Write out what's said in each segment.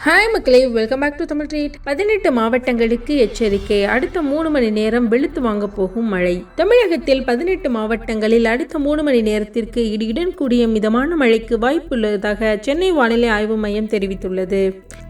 Hi மக்களே, welcome back to Tamil treat. 18 மாவட்டங்களுக்கு எச்சரிக்கை. அடுத்த 3 மணி நேரம் வெளுத்து வாங்க போகும் மழை. தமிழகத்தில் 18 மாவட்டங்களில் அடுத்த 3 மணி நேரத்திற்கு இடியுடன் கூடிய மிதமான மழைக்கு வாய்ப்புள்ளதாக சென்னை வானிலை ஆய்வு மையம் தெரிவித்துள்ளது.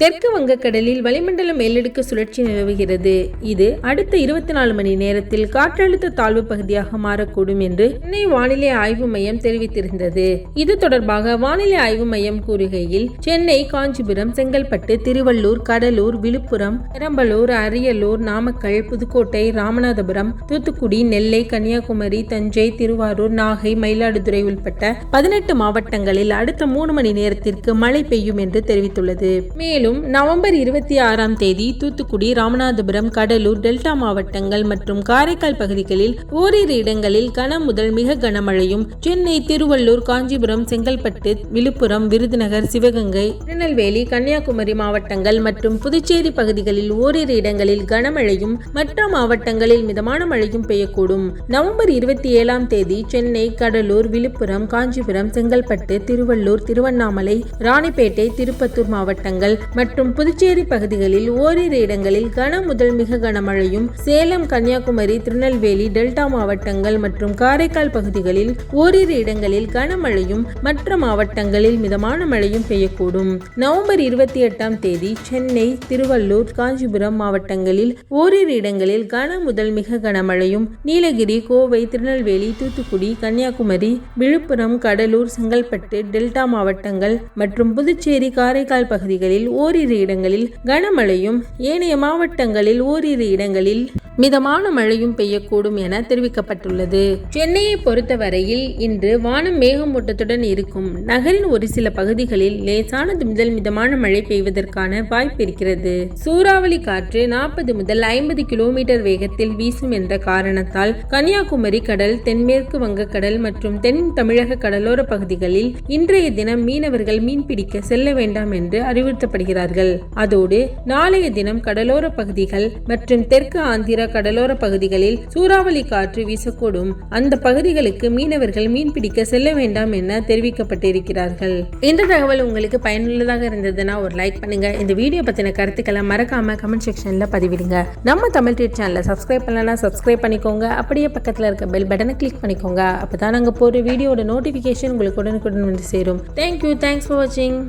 தெற்கு வங்கக்கடலில் வளிமண்டல மேலடுக்கு சுழற்சி நிலவுகிறது. இது அடுத்த 24 மணி நேரத்தில் காற்றழுத்த தாழ்வு பகுதியாக மாறக்கூடும் என்று சென்னை வானிலை ஆய்வு மையம் தெரிவித்திருந்தது. இது தொடர்பாக வானிலை ஆய்வு மையம் கூறுகையில், சென்னை, காஞ்சிபுரம், செங்கல்பட்டு, திருவள்ளூர், கடலூர், விழுப்புரம், பெரம்பலூர், அரியலூர், நாமக்கல், புதுக்கோட்டை, ராமநாதபுரம், தூத்துக்குடி, நெல்லை, கன்னியாகுமரி, தஞ்சை, திருவாரூர், நாகை, மயிலாடுதுறை உள்பட்ட 18 மாவட்டங்களில் அடுத்த 3 மணி நேரத்திற்கு மழை பெய்யும் என்று தெரிவித்துள்ளது. மேலும் நவம்பர் 26ஆம் தேதி தூத்துக்குடி, ராமநாதபுரம், கடலூர், டெல்டா மாவட்டங்கள் மற்றும் காரைக்கால் பகுதிகளில் ஓரிரு இடங்களில் கன முதல் மிக கனமழையும், சென்னை, திருவள்ளூர், காஞ்சிபுரம், செங்கல்பட்டு, விழுப்புரம், விருதுநகர், சிவகங்கை, திருநெல்வேலி, கன்னியாகுமரி மாவட்டங்கள் மற்றும் புதுச்சேரி பகுதிகளில் ஓரிரு இடங்களில் கனமழையும், மற்ற மாவட்டங்களில் மிதமான மழையும் பெய்யக்கூடும். நவம்பர் 27ஆம் தேதி சென்னை, கடலூர், விழுப்புரம், காஞ்சிபுரம், செங்கல்பட்டு, திருவள்ளூர், திருவண்ணாமலை, ராணிப்பேட்டை, திருப்பத்தூர் மாவட்டங்கள் மற்றும் புதுச்சேரி பகுதிகளில் ஓரிரு இடங்களில் கன முதல் மிக கனமழையும், சேலம், கன்னியாகுமரி, திருநெல்வேலி, டெல்டா மாவட்டங்கள் மற்றும் காரைக்கால் பகுதிகளில் ஓரிரு இடங்களில் கனமழையும், மற்ற மாவட்டங்களில் மிதமான மழையும் பெய்யக்கூடும். நவம்பர் 28ஆம் தேதி சென்னை, திருவள்ளூர், காஞ்சிபுரம் மாவட்டங்களில் ஓரிரு இடங்களில் கன முதல் மிக கனமழையும், நீலகிரி, கோவை, திருநெல்வேலி, தூத்துக்குடி, கன்னியாகுமரி, விழுப்புரம், கடலூர், செங்கல்பட்டு, டெல்டா மாவட்டங்கள் மற்றும் புதுச்சேரி, காரைக்கால் பகுதிகளில் ஓரிரு இடங்களில் கனமழையும், ஏனைய மாவட்டங்களில் ஓரிரு இடங்களில் மிதமான மழையும் பெய்யக்கூடும் என தெரிவிக்கப்பட்டுள்ளது. சென்னையை பொறுத்தவரையில் இன்று வானம் மேகமூட்டத்துடன் இருக்கும். நகரின் ஒரு சில பகுதிகளில் லேசானது முதல் மிதமான மழை பெய்வதற்கான வாய்ப்பு இருக்கிறது. சூறாவளி காற்று 40 முதல் 50 கிலோமீட்டர் வேகத்தில் வீசும் என்ற காரணத்தால் கன்னியாகுமரி கடல், தென்மேற்கு வங்கக்கடல் மற்றும் தென் தமிழக கடலோர பகுதிகளில் இன்றைய தினம் மீனவர்கள் மீன்பிடிக்க செல்ல வேண்டாம் என்று அறிவுறுத்தப்படுகிறார்கள். அதோடு நாளைய தினம் கடலோர பகுதிகள் மற்றும் தெற்கு ஆந்திரா கடலோர பகுதிகளில் சூறாவளி காற்று வீசக்கூடும். அந்த பகுதிகளுக்கு மீனவர்கள் மீன்பிடிக்க செல்ல வேண்டாம் என தெரிவிக்கப்பட்டிருக்கிறார்கள். இந்த தகவல் உங்களுக்கு பயனுள்ளதாக இருந்ததுன்னா ஒரு லைக் பண்ணுங்க. இந்த வீடியோ பத்தின கருத்துக்களை மறக்காம கமெண்ட் செக்ஷன்ல பதிவிடுங்க. நம்ம தமிழ் ட்ரீட் சேனலை சப்ஸ்கிரைப் பண்ணலனா சப்ஸ்கிரைப் பண்ணிக்கோங்க. அப்படியே பக்கத்துல இருக்க பெல் பட்டனை கிளிக் பண்ணிக்கோங்க. அப்பதான் நாங்க போற வீடியோட நோட்டிபிகேஷன் உங்களுக்கு உடனுக்குடன் வந்து சேரும். தேங்க்யூ. தேங்க்ஸ் ஃபார் வாட்சிங்.